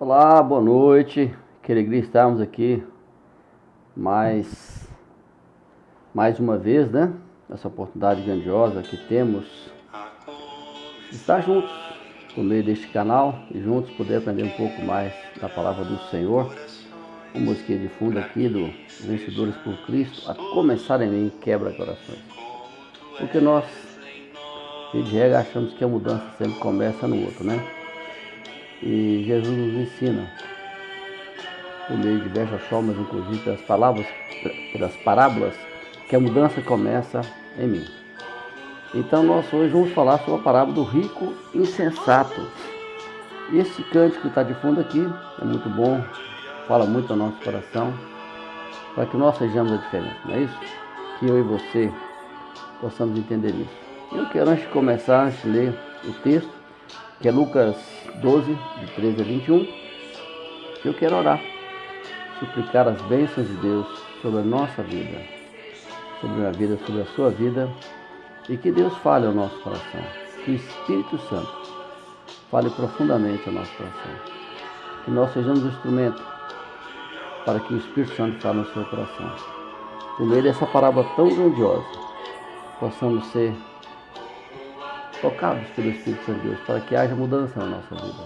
Olá, boa noite. Que alegria estarmos aqui mais uma vez, né? Essa oportunidade grandiosa que temos de estar juntos por meio deste canal e juntos poder aprender um pouco mais da palavra do Senhor. Uma música de fundo aqui do Vencedores por Cristo, a começar em mim quebra corações. Porque nós, de regra, achamos que a mudança sempre começa no outro, né? E Jesus nos ensina por meio de diversas formas, inclusive pelas parábolas, que a mudança começa em mim. Então nós hoje vamos falar sobre a parábola do rico insensato. E esse cântico que está de fundo aqui é muito bom, fala muito ao nosso coração, para que nós sejamos a diferença, não é isso? Que eu e você possamos entender isso. Eu quero, antes de começar, antes de ler o texto, que é Lucas 12, de 13 a 21, eu quero orar, suplicar as bênçãos de Deus sobre a nossa vida, sobre a minha vida, sobre a sua vida, e que Deus fale ao nosso coração, que o Espírito Santo fale profundamente ao nosso coração, que nós sejamos um instrumento para que o Espírito Santo fale no seu coração. Por meio dessa parábola tão grandiosa, possamos ser tocados pelo Espírito Santo de Deus, para que haja mudança na nossa vida.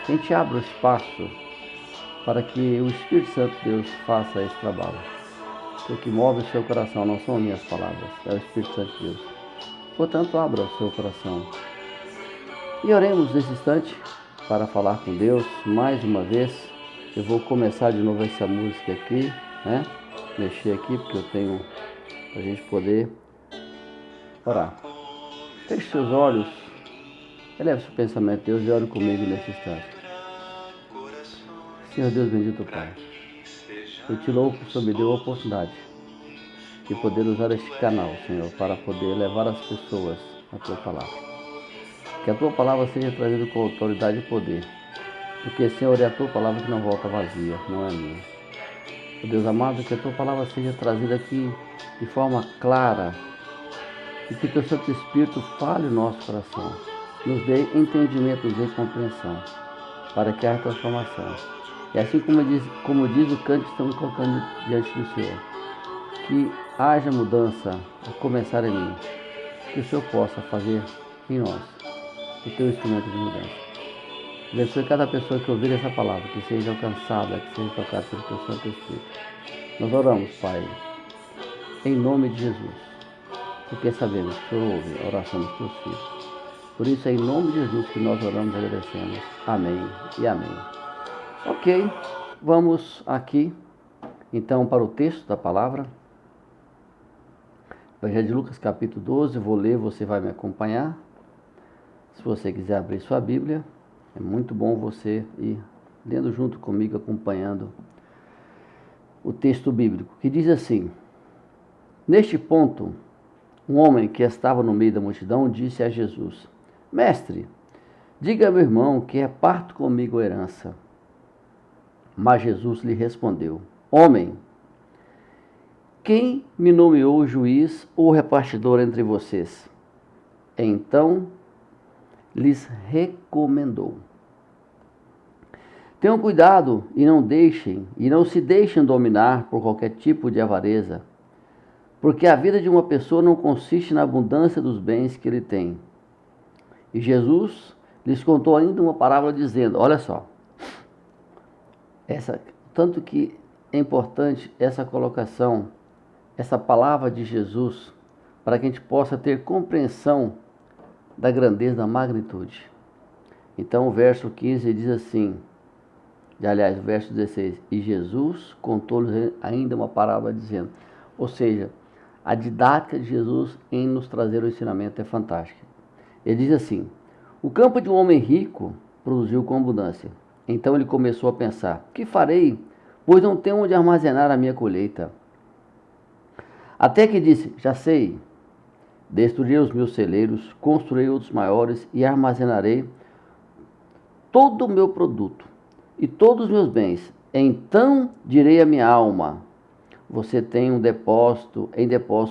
Que a gente abra o espaço para que o Espírito Santo de Deus faça esse trabalho. O que move o seu coração não são minhas palavras, é o Espírito Santo de Deus. Portanto, abra o seu coração. E oremos nesse instante para falar com Deus mais uma vez. Eu vou começar de novo essa música aqui, né? Mexer aqui, porque eu tenho para a gente poder orar. Feche seus olhos, eleve seu pensamento a Deus e ore comigo nesse instante. Senhor Deus bendito Pai, eu te louvo por me deu a oportunidade de poder usar este canal, Senhor, para poder levar as pessoas a tua palavra. Que a tua palavra seja trazida com autoridade e poder, porque, Senhor, é a tua palavra que não volta vazia, não é minha. Ó Deus amado, que a tua palavra seja trazida aqui de forma clara e que teu Santo Espírito fale o nosso coração, nos dê entendimento, nos dê compreensão, para que haja transformação. E assim como diz o canto que estamos colocando diante do Senhor, que haja mudança a começar em mim, que o Senhor possa fazer em nós o teu instrumento de mudança. Abençoe cada pessoa que ouvir essa palavra, que seja alcançada, que seja tocada pelo teu Santo Espírito. Nós oramos, Pai, em nome de Jesus, porque sabemos que o Senhor ouve a oração dos teus filhos. Por isso é em nome de Jesus que nós oramos e agradecemos. Amém e amém. Ok, vamos aqui então para o texto da palavra. Evangelho de Lucas capítulo 12, vou ler, você vai me acompanhar. Se você quiser abrir sua Bíblia, é muito bom você ir lendo junto comigo, acompanhando o texto bíblico, que diz assim: Neste ponto, um homem que estava no meio da multidão disse a Jesus: Mestre, diga a meu irmão que reparta comigo a herança. Mas Jesus lhe respondeu: Homem, quem me nomeou juiz ou repartidor entre vocês? Então lhes recomendou: Tenham cuidado e não se deixem dominar por qualquer tipo de avareza, porque a vida de uma pessoa não consiste na abundância dos bens que ele tem. E Jesus lhes contou ainda uma parábola dizendo: olha só, tanto que é importante essa colocação, essa palavra de Jesus, para que a gente possa ter compreensão da grandeza, da magnitude. Então o verso 15 diz assim, aliás, o verso 16, e Jesus contou-lhes ainda uma parábola dizendo, ou seja, a didática de Jesus em nos trazer o ensinamento é fantástica. Ele diz assim: o campo de um homem rico produziu com abundância. Então ele começou a pensar: que farei, pois não tenho onde armazenar a minha colheita? Até que disse: já sei, destruirei os meus celeiros, construirei outros maiores e armazenarei todo o meu produto e todos os meus bens. Então direi à minha alma: você tem em depósito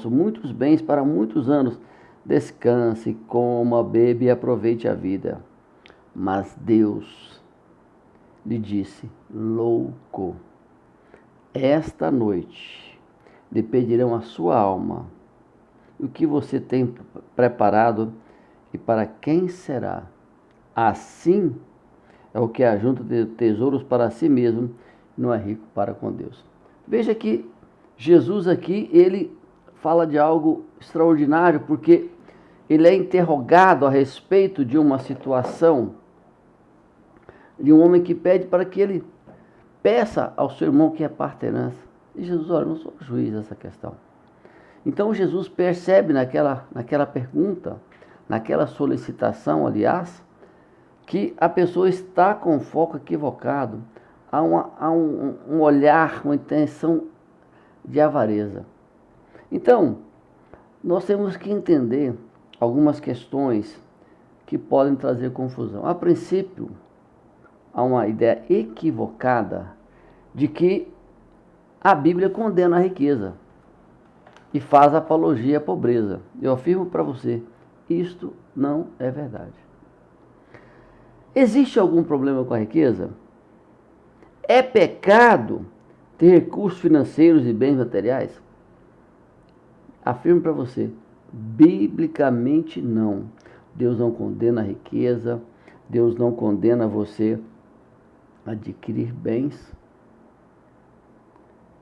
muitos bens para muitos anos. Descanse, coma, beba e aproveite a vida. Mas Deus lhe disse: louco, esta noite lhe pedirão a sua alma. O que você tem preparado e para quem será? Assim é o que ajunta tesouros para si mesmo, não é rico para com Deus. Veja que Jesus aqui, ele fala de algo extraordinário, porque ele é interrogado a respeito de uma situação de um homem que pede para que ele peça ao seu irmão que é parte herança. E Jesus, olha, eu não sou juiz dessa questão. Então Jesus percebe naquela pergunta, naquela solicitação, aliás, que a pessoa está com foco equivocado. Há um olhar, uma intenção de avareza. Então, nós temos que entender algumas questões que podem trazer confusão. A princípio, há uma ideia equivocada de que a Bíblia condena a riqueza e faz apologia à pobreza. Eu afirmo para você, isto não é verdade. Existe algum problema com a riqueza? É pecado ter recursos financeiros e bens materiais? Afirmo para você, biblicamente não. Deus não condena a riqueza, Deus não condena você a adquirir bens.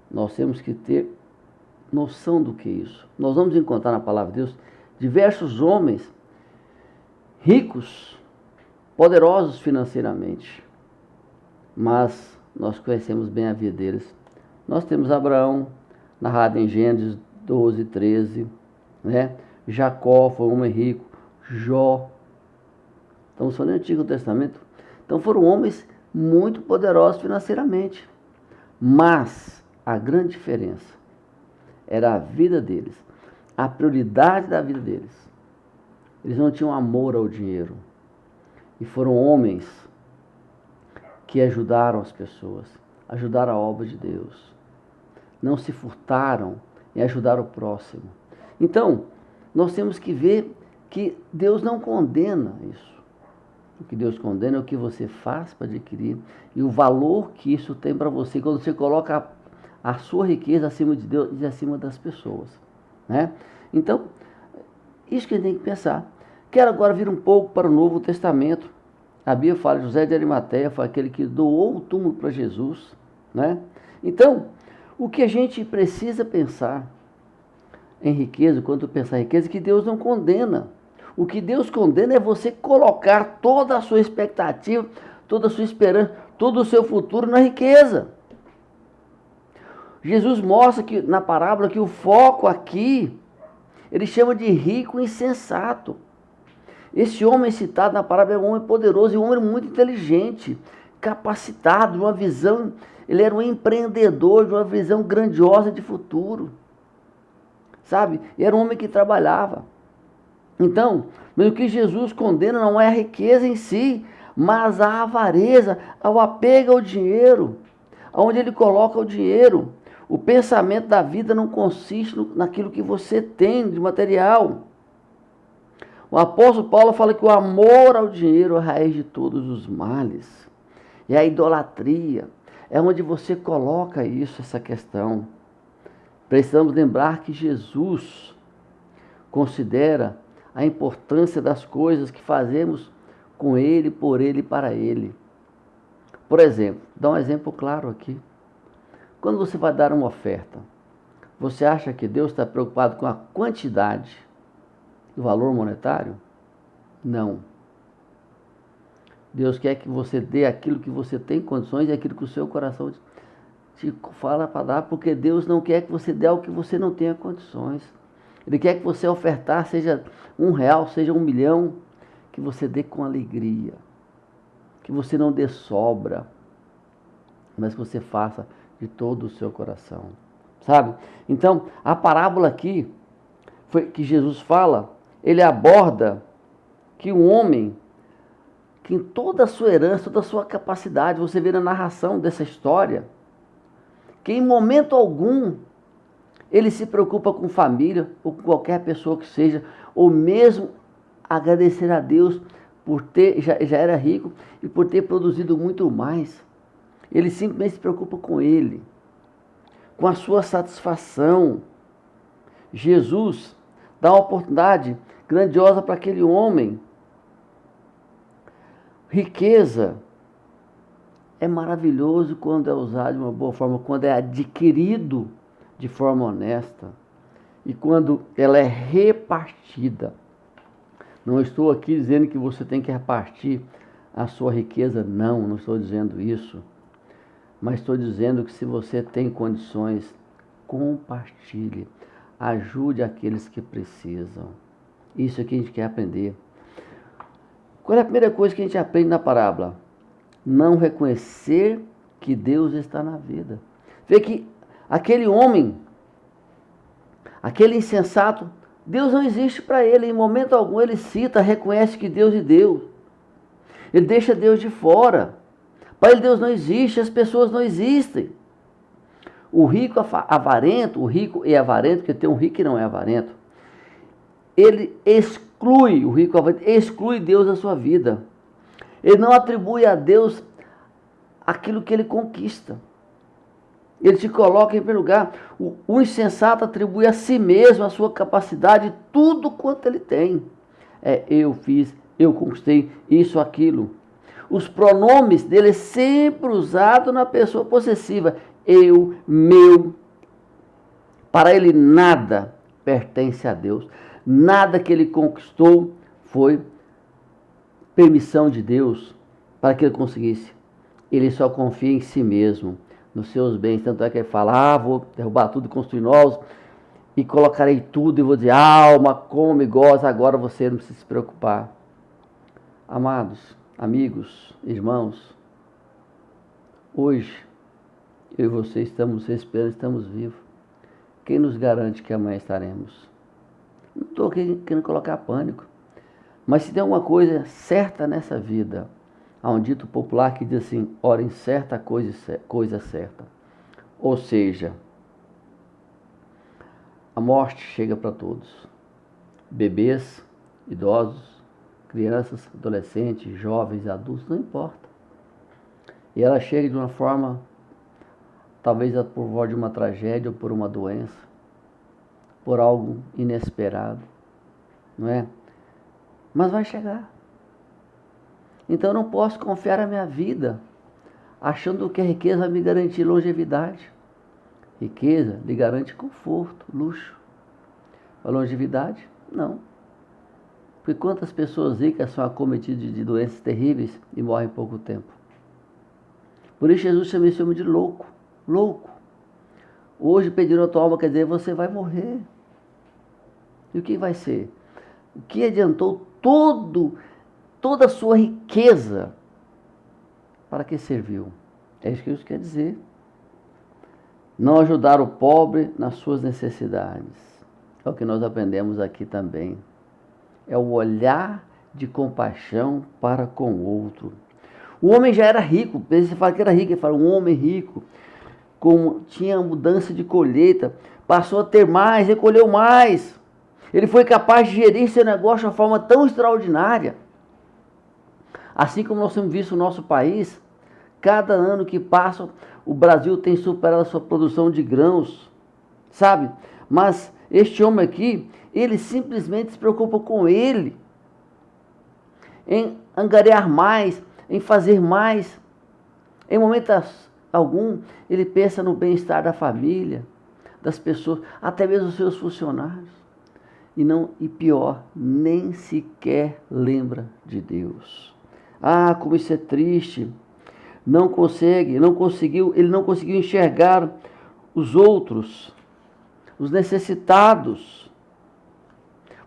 Nós temos que ter noção do que é isso. Nós vamos encontrar na palavra de Deus diversos homens ricos, poderosos financeiramente, mas nós conhecemos bem a vida deles. Nós temos Abraão, narrado em Gênesis 12, 13, né? Jacó foi um homem rico, Jó. Estamos falando do Antigo Testamento. Então foram homens muito poderosos financeiramente, mas a grande diferença era a vida deles, a prioridade da vida deles. Eles não tinham amor ao dinheiro. E foram homens que ajudaram as pessoas, ajudaram a obra de Deus. Não se furtaram em ajudar o próximo. Então, nós temos que ver que Deus não condena isso. O que Deus condena é o que você faz para adquirir e o valor que isso tem para você quando você coloca a sua riqueza acima de Deus e acima das pessoas, né? Então, isso que a gente tem que pensar. Quero agora vir um pouco para o Novo Testamento. A Bíblia fala, José de Arimateia foi aquele que doou o túmulo para Jesus, né? Então, o que a gente precisa pensar em riqueza, quando pensar em riqueza, é que Deus não condena. O que Deus condena é você colocar toda a sua expectativa, toda a sua esperança, todo o seu futuro na riqueza. Jesus mostra que na parábola que o foco aqui, ele chama de rico insensato. Esse homem citado na parábola é um homem poderoso e um homem muito inteligente, capacitado, de uma visão, ele era um empreendedor, de uma visão grandiosa de futuro. Sabe? E era um homem que trabalhava. Então, mas o que Jesus condena não é a riqueza em si, mas a avareza, ao apego ao dinheiro, aonde ele coloca o dinheiro. O pensamento da vida não consiste naquilo que você tem de material. O apóstolo Paulo fala que o amor ao dinheiro é a raiz de todos os males. E a idolatria é onde você coloca isso, essa questão. Precisamos lembrar que Jesus considera a importância das coisas que fazemos com Ele, por Ele e para Ele. Por exemplo, dá um exemplo claro aqui. Quando você vai dar uma oferta, você acha que Deus está preocupado com a quantidade do valor monetário? Não. Deus quer que você dê aquilo que você tem condições e aquilo que o seu coração te fala para dar, porque Deus não quer que você dê algo que você não tenha condições. Ele quer que você ofertar, seja R$1, seja 1 milhão, que você dê com alegria, que você não dê sobra, mas que você faça de todo o seu coração, sabe? Então, a parábola aqui, que Jesus fala, ele aborda que um homem, que em toda a sua herança, toda a sua capacidade, você vê na narração dessa história, que em momento algum, ele se preocupa com família, ou com qualquer pessoa que seja, ou mesmo agradecer a Deus por ter, já era rico, e por ter produzido muito mais. Ele simplesmente se preocupa com ele, com a sua satisfação. Jesus dá uma oportunidade grandiosa para aquele homem. Riqueza é maravilhoso quando é usado de uma boa forma, quando é adquirido de forma honesta e quando ela é repartida. Não estou aqui dizendo que você tem que repartir a sua riqueza, não estou dizendo isso. Mas estou dizendo que se você tem condições, compartilhe, ajude aqueles que precisam. Isso é que a gente quer aprender. Qual é a primeira coisa que a gente aprende na parábola? Não reconhecer que Deus está na vida. Vê que aquele homem, aquele insensato, Deus não existe para ele. Em momento algum ele cita, reconhece que Deus é Deus. Ele deixa Deus de fora. Para ele Deus não existe, as pessoas não existem. O rico avarento, o rico é avarento, porque tem um rico que não é avarento. Ele exclui, o rico avarento exclui Deus da sua vida. Ele não atribui a Deus aquilo que ele conquista. Ele te coloca em primeiro lugar. O insensato atribui a si mesmo a sua capacidade, tudo quanto ele tem. Eu fiz, eu conquistei isso, aquilo. Os pronomes dele sempre usados na pessoa possessiva. Eu, meu. Para ele nada pertence a Deus. Nada que ele conquistou foi permissão de Deus para que ele conseguisse. Ele só confia em si mesmo, nos seus bens. Tanto é que ele fala, vou derrubar tudo e construir novos, e colocarei tudo e vou dizer, alma, come, goza, agora você não precisa se preocupar. Amados, amigos, irmãos, hoje eu e você estamos respirando, estamos vivos. Quem nos garante que amanhã estaremos? Não estou querendo colocar pânico, mas se tem uma coisa certa nessa vida, há um dito popular que diz assim, ora em certa coisa certa. Ou seja, a morte chega para todos. Bebês, idosos, crianças, adolescentes, jovens, adultos, não importa. E ela chega de uma forma, talvez por volta de uma tragédia ou por uma doença, por algo inesperado, não é? Mas vai chegar. Então eu não posso confiar a minha vida achando que a riqueza vai me garantir longevidade. Riqueza lhe garante conforto, luxo. A longevidade, não. Porque quantas pessoas ricas são acometidas de doenças terríveis e morrem em pouco tempo? Por isso Jesus chama esse homem de louco. Louco. Hoje pediram a tua alma, quer dizer, você vai morrer. E o que vai ser? O que adiantou toda a sua riqueza? Para que serviu? É isso que isso quer dizer. Não ajudar o pobre nas suas necessidades. É o que nós aprendemos aqui também. É o olhar de compaixão para com o outro. O homem já era rico. Você fala que era rico, ele fala, um homem rico, tinha mudança de colheita, passou a ter mais, recolheu mais. Ele foi capaz de gerir seu negócio de uma forma tão extraordinária. Assim como nós temos visto o nosso país, cada ano que passa, o Brasil tem superado a sua produção de grãos, sabe? Mas este homem aqui, ele simplesmente se preocupa com ele, em angariar mais, em fazer mais. Em momento algum, ele pensa no bem-estar da família, das pessoas, até mesmo dos seus funcionários. E pior, nem sequer lembra de Deus. Como isso é triste. Ele não conseguiu enxergar os outros, os necessitados.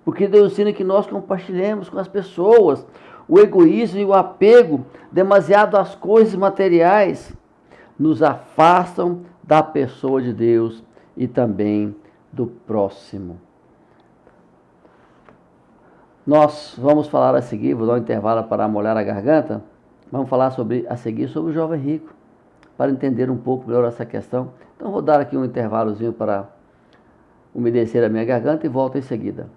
Porque Deus ensina que nós compartilhemos com as pessoas. O egoísmo e o apego demasiado às coisas materiais nos afastam da pessoa de Deus e também do próximo. Nós vamos falar a seguir, vou dar um intervalo para molhar a garganta. Vamos falar a seguir sobre o jovem rico, para entender um pouco melhor essa questão. Então vou dar aqui um intervalozinho para umedecer a minha garganta e volto em seguida.